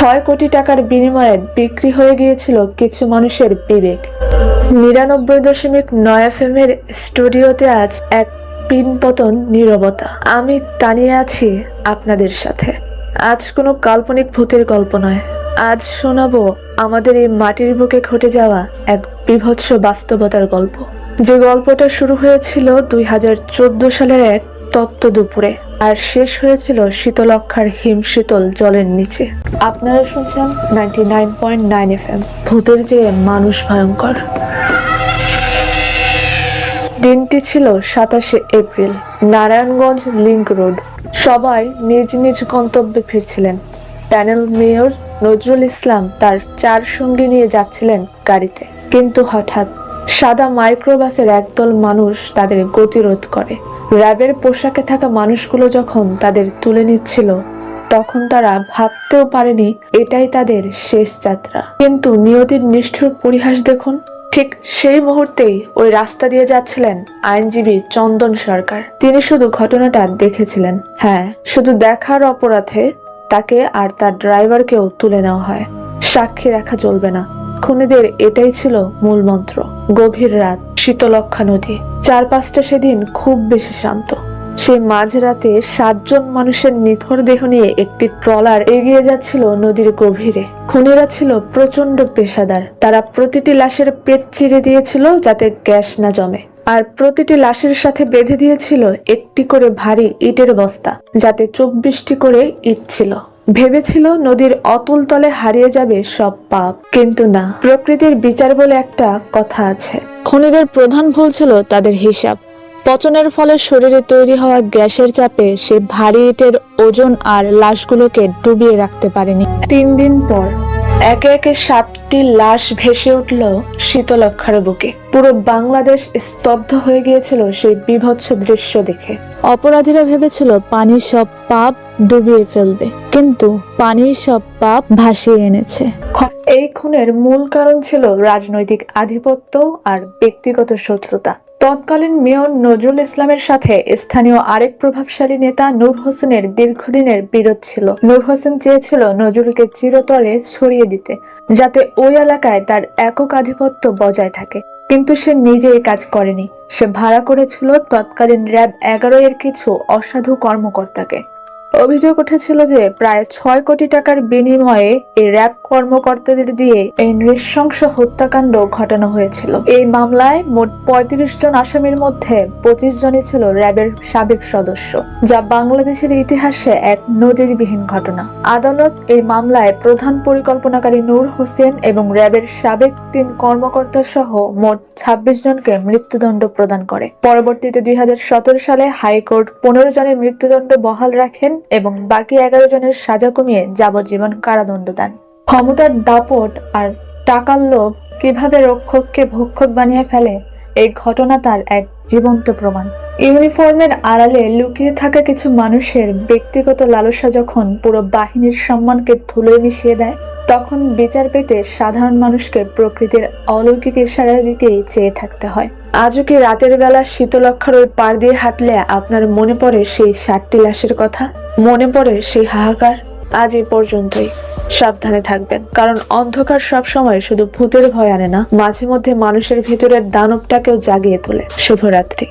6 কোটি টাকার বিনিময়ে বিক্রি হয়ে গিয়েছিল কিছু মানুষের বিবেক। 99.9 FM এর স্টুডিওতে আজ এক পিনপতন নীরবতা। আমি তানিয়ে আছি আপনাদের সাথে। আজ কোনো কাল্পনিক ভূতের গল্প নয়, আজ শোনাবো আমাদের এই মাটির বুকে ঘটে যাওয়া এক বীভৎস বাস্তবতার গল্প। যে গল্পটা শুরু হয়েছিল 2014 সালের এক তপ্ত দুপুরে আর শেষ হয়েছিল শীতলক্ষার হিমশীতল জলের নিচে। আপনারা শুনছেন 99.9 FM, ভূতের যে মানুষ ভয়ঙ্কর। দিনটি ছিল 27শে এপ্রিল, নারায়ণগঞ্জ লিংক রোড। সবাই নিজ নিজ গন্তব্যে ফিরছিলেন। প্যানেল মেয়র নজরুল ইসলাম তার 4 সঙ্গী নিয়ে যাচ্ছিলেন গাড়িতে, কিন্তু হঠাৎ সাদা মাইক্রোবাসের একদল মানুষ তাদের গতিরোধ করে। র্যাবের পোশাকে থাকা মানুষগুলো যখন তাদের তুলে নিচ্ছিল, তখন তারা ভাবতেও পারেনি এটাই তাদের শেষ যাত্রা। কিন্তু নিয়তির নিষ্ঠুর পরিহাস দেখুন। ঠিক সেই মুহূর্তেই ওই রাস্তা দিয়ে যাচ্ছিলেন আইনজীবী চন্দন সরকার। তিনি শুধু ঘটনাটা দেখেছিলেন। হ্যাঁ, শুধু দেখার অপরাধে তাকে আর তার ড্রাইভারকেও তুলে নেওয়া হয়। সাক্ষী রাখা চলবে না, খুনিদের এটাই ছিল মূল মন্ত্র। গভীর রাত, শীতলক্ষা নদী, চারপাশটা সেদিন খুব বেশি শান্ত। সেই মাঝরাতে 7 জন মানুষের নিথর দেহ নিয়ে একটি ট্রলার এগিয়ে যাচ্ছিল নদীর গভীরে। খুনিরা ছিল প্রচন্ড পেশাদার। তারা প্রতিটি লাশের পেট চিরে দিয়েছিল যাতে গ্যাস না জমে, আর প্রতিটি লাশের সাথে বেঁধে দিয়েছিল একটি করে ভারী ইটের বস্তা, যাতে 24টি করে ইট ছিল। ভেবেছিল নদীর অতল তলে হারিয়ে যাবে সব পাপ, কিন্তু না। প্রকৃতির বিচার বলে একটা কথা আছে। খুনিদের প্রধান ভুল ছিল তাদের হিসাব। পচনের ফলে শরীরে তৈরি হওয়া গ্যাসের চাপে সে ভারী ইটের ওজন আর লাশগুলোকে ডুবিয়ে রাখতে পারেনি। 3 দিন পর একে একে 7টি লাশ ভেসে উঠল শীতলক্ষার বুকে। পুরো বাংলাদেশ স্তব্ধ হয়ে গিয়েছিল সেই বীভৎস দৃশ্য দেখে। অপরাধীরা ভেবেছিল পানি সব পাপ ডুবিয়ে ফেলবে, কিন্তু পানি সব পাপ ভাসিয়ে এনেছে। এই খুনের মূল কারণ ছিল রাজনৈতিক আধিপত্য আর ব্যক্তিগত শত্রুতা। তৎকালীন মেয়র নজরুল ইসলামের সাথে স্থানীয় আরেক প্রভাবশালী নেতা নূর হোসেনের দীর্ঘদিনের বিরোধ ছিল। নূর হোসেন চেয়েছিল নজরুলকে চিরতরে সরিয়ে দিতে, যাতে ওই এলাকায় তার একক আধিপত্য বজায় থাকে, কিন্তু সে নিজে এই কাজ করেনি। সে ভাড়া করেছিল তৎকালীন র্যাব 11 এর কিছু অসাধু কর্মকর্তাকে। অভিযোগ উঠেছিল যে প্রায় 6 কোটি টাকার বিনিময়ে এই র্যাব কর্মকর্তাদের দিয়ে এই নৃশংস হত্যাকাণ্ড ঘটানো হয়েছিল। এই মামলায় মোট 35 জন আসামির মধ্যে 25 জনই ছিল র্যাবের সাবেক সদস্য, যা বাংলাদেশের ইতিহাসে এক নজিরবিহীন ঘটনা। আদালত এই মামলায় প্রধান পরিকল্পনাকারী নূর হোসেন এবং র্যাবের সাবেক 3 কর্মকর্তা সহ মোট 26 জনকে মৃত্যুদণ্ড প্রদান করে। পরবর্তীতে 2017 সালে হাইকোর্ট 15 জনের মৃত্যুদণ্ড বহাল রাখেন এবং বাকি 11 জনের সাজা কমিয়ে যাবজ্জীবন কারাদণ্ড দেন। ক্ষমতার দাপট আর টাকার লোভ কিভাবে রক্ষককে ভক্ষক বানিয়ে ফেলে, এই ঘটনা তার এক জীবন্ত প্রমাণ। ইউনিফর্মের আড়ালে লুকিয়ে থাকা কিছু মানুষের ব্যক্তিগত লালসা যখন পুরো বাহিনীর সম্মানকে ধুলোয় মিশিয়ে দেয়, তখন বিচার পেতে সাধারণ মানুষকে প্রকৃতির অলৌকিক ইশারার দিকেই চেয়ে থাকতে হয়। আজও কি রাতের বেলা শীতলক্ষার ওই পার দিয়ে হাঁটলে আপনার মনে পড়ে সেই 7টি লাশের কথা? মনে পড়ে সেই হাহাকার? আজ এই পর্যন্তই। সাবধানে থাকবেন, কারণ অন্ধকার সব সময় শুধু ভূতের ভয় আনে না, মাঝে মধ্যে মানুষের ভিতরের দানবটাকেও জাগিয়ে তোলে। শুভরাত্রি।